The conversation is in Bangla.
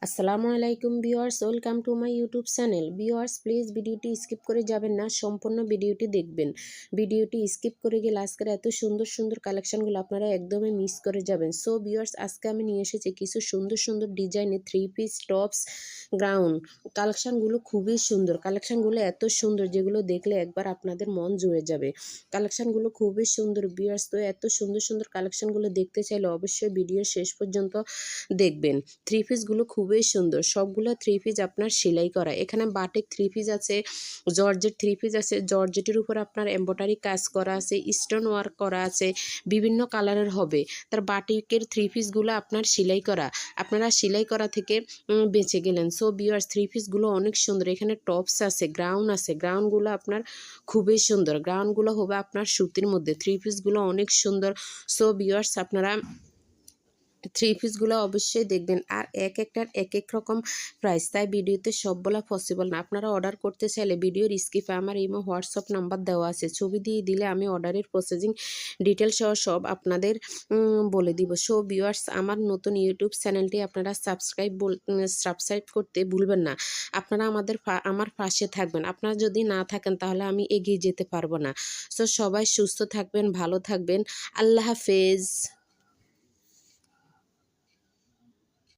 আসসালামু আলাইকুম viewers, welcome to my YouTube channel. Viewers please ভিডিওটি স্কিপ করে যাবেন না, সম্পূর্ণ ভিডিওটি দেখবেন। ভিডিওটি স্কিপ করে গেলে আজকের এত সুন্দর সুন্দর কালেকশনগুলো আপনারা একদমই মিস করে যাবেন। সো ভিউয়ার্স, আজকে আমি নিয়ে এসেছি কিছু সুন্দর সুন্দর ডিজাইনের 3 পিস টপস গাউন। কালেকশনগুলো খুবই সুন্দর, কালেকশনগুলো এত সুন্দর যেগুলো দেখলে একবার আপনাদের মন জুড়ে যাবে। কালেকশনগুলো খুবই সুন্দর ভিউয়ার্স। তো এত সুন্দর সুন্দর কালেকশনগুলো দেখতে চাইলে অবশ্যই ভিডিও শেষ পর্যন্ত দেখবেন। 3 পিসগুলো খুবই সুন্দর, সবগুলো 3 পিস আপনার সেলাই করা। এখানে বাটিক 3 পিস আছে, জর্জেট 3 পিস আছে, জর্জেটের উপর আপনার এমব্রয়ডারি কাজ করা আছে, স্টোন ওয়ার্ক করা আছে, বিভিন্ন কালারের হবে। তার বাটিকের 3 পিসগুলো আপনার সেলাই করা, আপনারা সেলাই করা থেকে বেঁচে গেলেন। সো ভিউয়ার্স, 3 পিসগুলো অনেক সুন্দর। এখানে টপস আছে, গ্রাউন আছে, গ্রাউনগুলো আপনার খুবই সুন্দর, গ্রাউনগুলো হবে আপনার সুতির মধ্যে। 3 পিসগুলো অনেক সুন্দর। সো ভিউয়ার্স, আপনারা 3 পিসগুলো অবশ্যই দেখবেন। আর এক একটার এক এক রকম প্রাইস, তাই ভিডিওতে সব বলা পসিবল না। আপনারা অর্ডার করতে চাইলে ভিডিওর স্কিপে আমার ইমো হোয়াটসঅ্যাপ নাম্বার দেওয়া আছে, ছবি দিয়ে দিলে আমি অর্ডারের প্রসেসিং ডিটেলস সহ সব আপনাদের বলে দিব। সো ভিউয়ার্স, আমার নতুন ইউটিউব চ্যানেলটি আপনারা সাবস্ক্রাইব করতে ভুলবেন না। আপনারা আমার পাশে থাকবেন। আপনারা যদি না থাকেন তাহলে আমি এগিয়ে যেতে পারবো না। সো সবাই সুস্থ থাকবেন, ভালো থাকবেন। আল্লাহ হাফেজ।